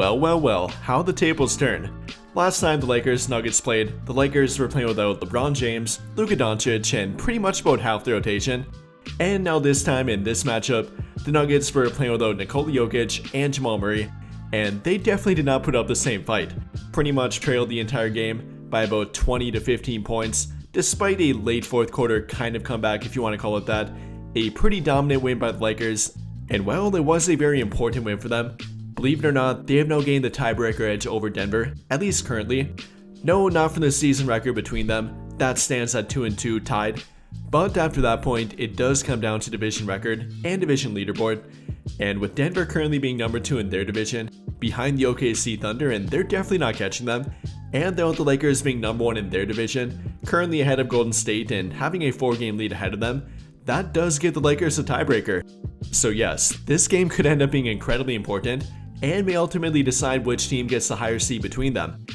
Well, how the tables turn. Last time the Lakers-Nuggets played, the Lakers were playing without LeBron James, Luka Doncic, and pretty much about half the rotation. And now this time in this matchup, the Nuggets were playing without Nikola Jokic and Jamal Murray, and they definitely did not put up the same fight. Pretty much trailed the entire game by about 20 to 15 points, despite a late fourth quarter kind of comeback, if you want to call it that. A pretty dominant win by the Lakers, and well, it was a very important win for them. Believe it or not, they have now gained the tiebreaker edge over Denver, at least currently. No, not from the season record between them, that stands at 2-2 tied. But after that point, it does come down to division record and division leaderboard. And with Denver currently being number 2 in their division, behind the OKC Thunder, and they're definitely not catching them, and then with the Lakers being number 1 in their division, currently ahead of Golden State and having a 4-game lead ahead of them, that does give the Lakers a tiebreaker. So yes, this game could end up being incredibly important, and may ultimately decide which team gets the higher seed between them.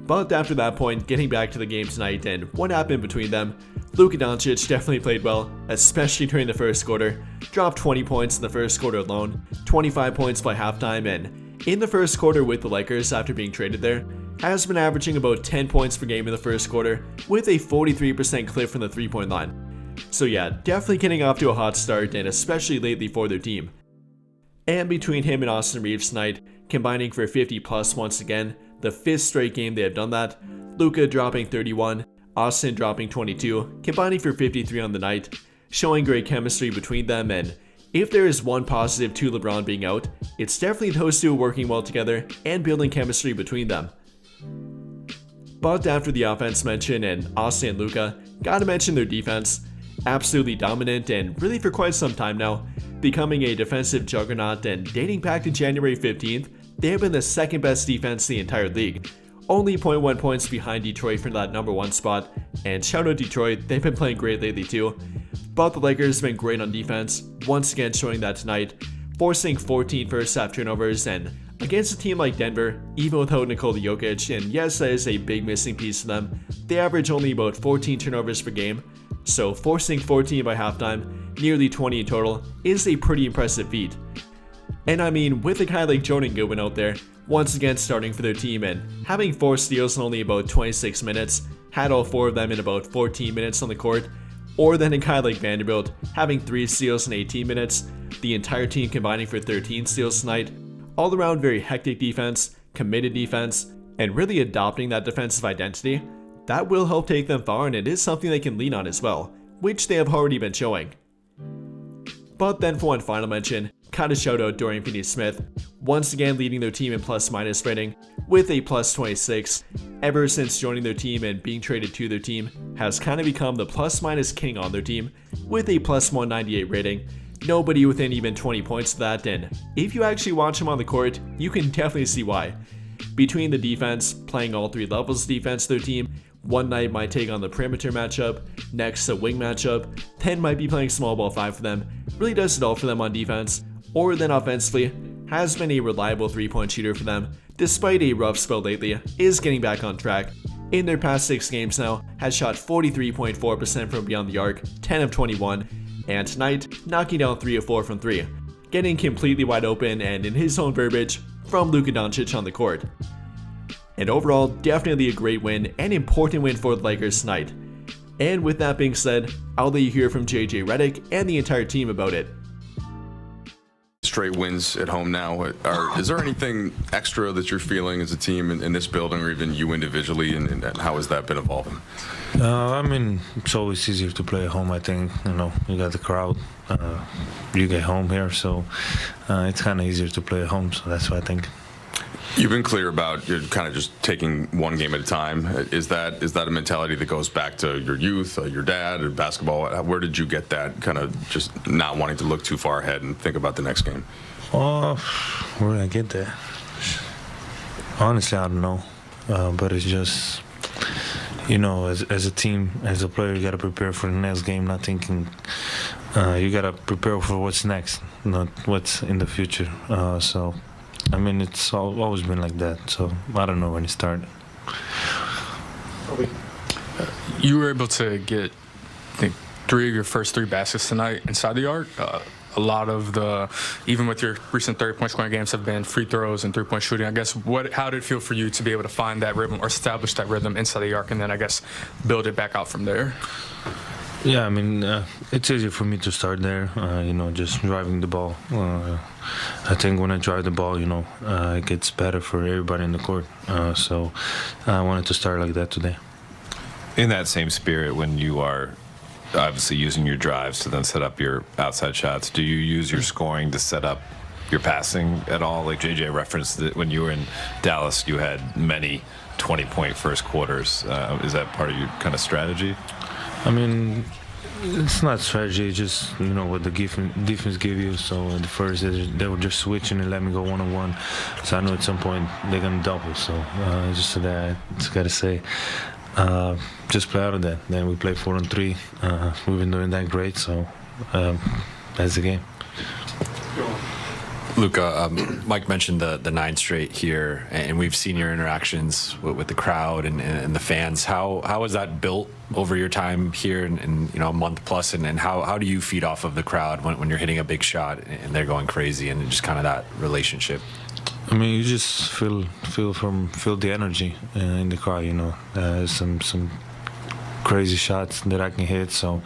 But after that point, getting back to the game tonight and what happened between them, Luka Doncic definitely played well, especially during the first quarter. Dropped 20 points in the first quarter alone, 25 points by halftime, and in the first quarter with the Lakers after being traded there, has been averaging about 10 points per game in the first quarter with a 43% clip from the 3-point line. So yeah, definitely getting off to a hot start, and especially lately for their team. And between him and Austin Reeves tonight, combining for 50 plus once again, the 5th straight game they have done that. Luka dropping 31, Austin dropping 22, combining for 53 on the night, showing great chemistry between them, and if there is one positive to LeBron being out, it's definitely those two working well together and building chemistry between them. But after the offense mention and Austin and Luka, gotta mention their defense. Absolutely dominant and really for quite some time now, becoming a defensive juggernaut, and dating back to January 15th, they have been the second best defense in the entire league. Only 0.1 points behind Detroit for that number 1 spot, and shout out Detroit, they've been playing great lately too. But the Lakers have been great on defense, once again showing that tonight, forcing 14 first half turnovers, and against a team like Denver, even without Nikola Jokic, and yes, that is a big missing piece for them, they average only about 14 turnovers per game, so forcing 14 by halftime, nearly 20 in total, is a pretty impressive feat. And I mean, with a guy like Jordan Goodwin out there, once again starting for their team and having 4 steals in only about 26 minutes, had all 4 of them in about 14 minutes on the court, or then a guy like Vanderbilt having 3 steals in 18 minutes, the entire team combining for 13 steals tonight. All around very hectic defense, committed defense, and really adopting that defensive identity, that will help take them far, and it is something they can lean on as well, which they have already been showing. But then for one final mention, gotta shout out Dorian Finney-Smith, once again leading their team in plus-minus rating with a plus 26. Ever since joining their team and being traded to their team, has kind of become the plus-minus king on their team with a plus 198 rating. Nobody within even 20 points of that, and if you actually watch him on the court, you can definitely see why. Between the defense, playing all 3 levels of defense to their team, one night might take on the perimeter matchup, next a wing matchup, then might be playing small ball 5 for them, really does it all for them on defense, or then offensively, has been a reliable 3-point shooter for them, despite a rough spell lately, is getting back on track. In their past 6 games now, has shot 43.4% from beyond the arc, 10 of 21, and tonight, knocking down 3 of 4 from 3, getting completely wide open and in his own verbiage, from Luka Doncic on the court. And overall, definitely a great win and important win for the Lakers tonight. And with that being said, I'll let you hear from JJ Redick and the entire team about it. Straight wins at home now. Is there anything extra that you're feeling as a team in this building, or even you individually, and how has that been evolving? I mean, it's always easier to play at home, I think. You got the crowd. You get home here, so it's kind of easier to play at home, so that's what I think. You've been clear about you're kind of just taking one game at a time. Is that a mentality that goes back to your youth, your dad, or basketball? Where did you get that kind of just not wanting to look too far ahead and think about the next game? Where did I get that? Honestly, I don't know. But it's just, as a team, as a player, you got to prepare for the next game, not thinking you got to prepare for what's next, not what's in the future. So, I mean, it's always been like that, so I don't know when it started. You were able to get, I think, 3 of your first 3 baskets tonight inside the arc. a lot of even with your recent 30-point scoring games, have been free throws and three-point shooting. I guess how did it feel for you to be able to find that rhythm or establish that rhythm inside the arc, and then I guess build it back out from there? Yeah, I mean, it's easy for me to start there, just driving the ball. I think when I drive the ball, it gets better for everybody in the court. So I wanted to start like that today. In that same spirit, when you are obviously using your drives to then set up your outside shots, do you use your scoring to set up your passing at all? Like JJ referenced that when you were in Dallas, you had many 20-point first quarters. Is that part of your kind of strategy? I mean, it's not strategy, it's just, what the defense give you. So at the first, they were just switching and let me go one-on-one. So I know at some point they're going to double. So just to that, I just got to say, just play out of that. Then we play 4-on-3. We've been doing that great, so that's the game. Luka, Mike mentioned the 9 straight here, and we've seen your interactions with the crowd and the fans. How has that built over your time here in a month plus, and how do you feed off of the crowd when you're hitting a big shot and they're going crazy, and just kind of that relationship? I mean, you just feel the energy in the crowd. Some crazy shots that I can hit. So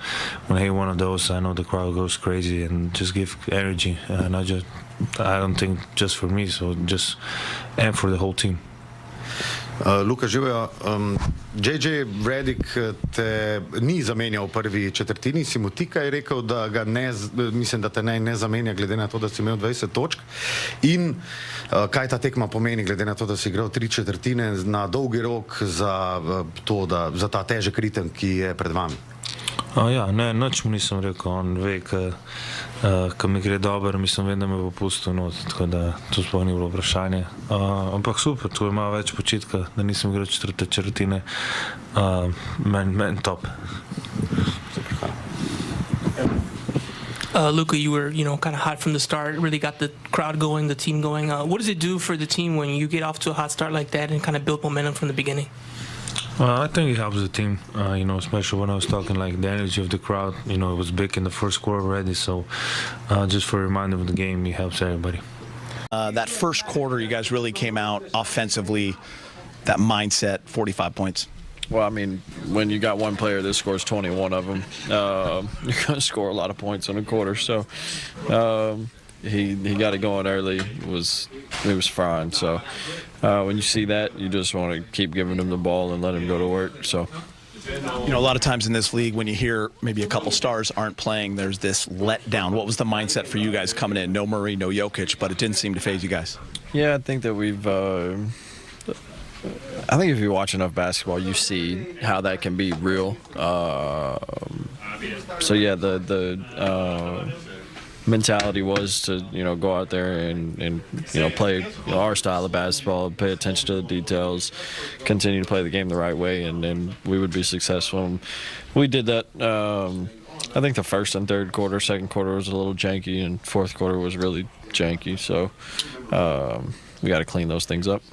when I hit one of those, I know the crowd goes crazy and just give energy. And I don't think just for me, so just and for the whole team. Luka, živijo. JJ Redick te ni zamenjal v prvi četrtini, si mu ti kaj rekel, da ga mislim, da te ne zamenja, glede na to, da si imel 20 točk. In kaj ta tekma pomeni, glede na to, da si igral 3 četrtine na dolgi rok za ta težek ritem, ki je pred vami? Ja, ne, nič mu nisem rekel. On ve, ko mi gre dobro, mislim, vem, da me bo pustil not, tako da to sploh ni bilo vprašanje. Ampak super, tu je malo več počitka, da nisem igral četrte četrtine. Meni top. Luka, you were, kind of hot from the start, really got the crowd going, the team going. What does it do for the team when you get off to a hot start like that and kind of build momentum from the beginning? I think it helps the team, especially when I was talking like the energy of the crowd. It was big in the first quarter already, so just for a reminder of the game, it helps everybody. That first quarter, you guys really came out offensively, that mindset, 45 points. Well, I mean, when you got one player that scores 21 of them, you're going to score a lot of points in a quarter. So he got it going early. He was fine. So when you see that, you just want to keep giving him the ball and let him go to work. So. A lot of times in this league, when you hear maybe a couple stars aren't playing, there's this letdown. What was the mindset for you guys coming in? No Murray, no Jokic, but it didn't seem to faze you guys. Yeah, I think that we've I think if you watch enough basketball, you see how that can be real. So yeah, the mentality was to go out there and play our style of basketball, pay attention to the details, continue to play the game the right way, and then we would be successful. And we did that. I think the first and third quarter, second quarter was a little janky, and fourth quarter was really janky. So we got to clean those things up.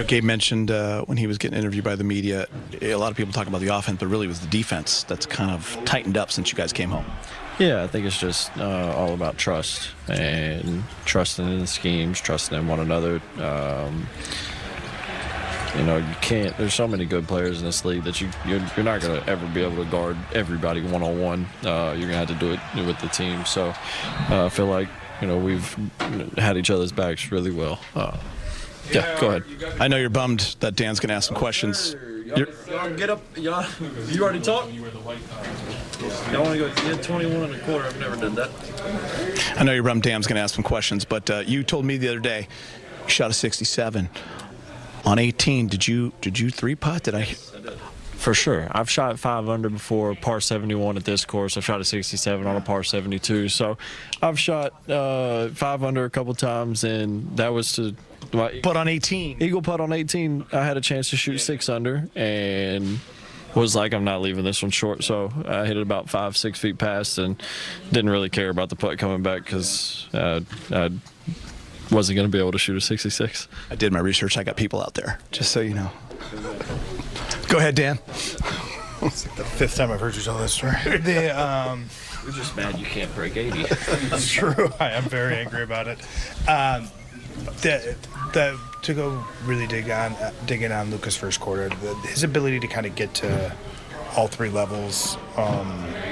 Gabe mentioned when he was getting interviewed by the media, a lot of people talk about the offense, but really it was the defense that's kind of tightened up since you guys came home. Yeah, I think it's just all about trust and trusting in the schemes, trusting in one another. You can't. There's so many good players in this league that you're not going to ever be able to guard everybody one-on-one. You're going to have to do it with the team. So I feel like we've had each other's backs really well. Yeah, go ahead. I know you're bummed that Dan's going to ask some questions. Y'all get up. Y'all, you already talked? Y'all want to go? You had 21 and a quarter. I've never done that. I know you're bummed Dan's going to ask some questions, but you told me the other day you shot a 67 on 18. Did you three-putt? Did I? For sure. I've shot 5 under before, par 71 at this course. I've shot a 67 on a par 72. So I've shot 5 under a couple times, and that was to putt on 18. Eagle putt on 18. I had a chance to shoot 6 under, and was like, I'm not leaving this one short. So I hit it about 5-6 feet past, and didn't really care about the putt coming back because I wasn't going to be able to shoot a 66. I did my research. I got people out there, just so you know. Go ahead, Dan. It's like the fifth time I've heard you tell that story. We're just mad you can't break 80. It's true. I am very angry about it. To go really dig in on Luka's first quarter, his ability to kind of get to all three levels,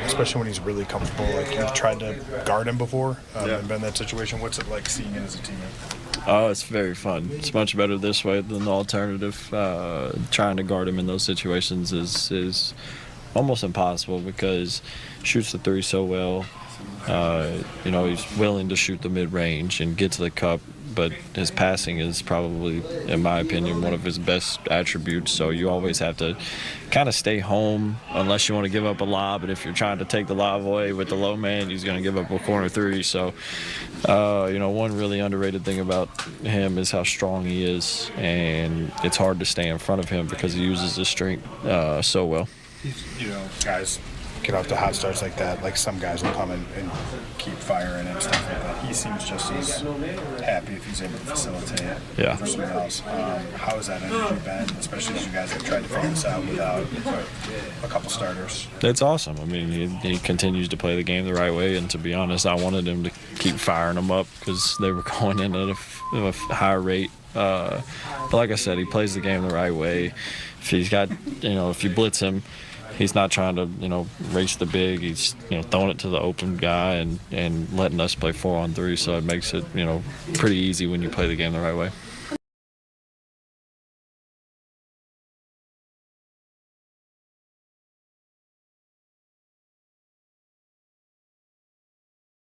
especially when he's really comfortable. Like, you've tried to guard him before and been in that situation. What's it like seeing it as a teammate? Oh, it's very fun. It's much better this way than the alternative. Trying to guard him in those situations is almost impossible because he shoots the three so well. He's willing to shoot the mid-range and get to the cup, but his passing is probably, in my opinion, one of his best attributes. So you always have to kind of stay home unless you want to give up a lob. But if you're trying to take the lob away with the low man, he's going to give up a corner three. So, one really underrated thing about him is how strong he is, and it's hard to stay in front of him because he uses his strength so well. Guys get off to hot starts like that. Like, some guys will come and keep firing and stuff like that. He seems just as happy if he's able to facilitate it for someone else. How has that energy been, especially as you guys have tried to figure this out without a couple starters? It's awesome. I mean, he continues to play the game the right way, and to be honest, I wanted him to keep firing them up because they were going in at a high rate. But like I said, he plays the game the right way. If he's got, if you blitz him, he's not trying to, race the big. He's, throwing it to the open guy and letting us play 4-on-3. So it makes it, pretty easy when you play the game the right way.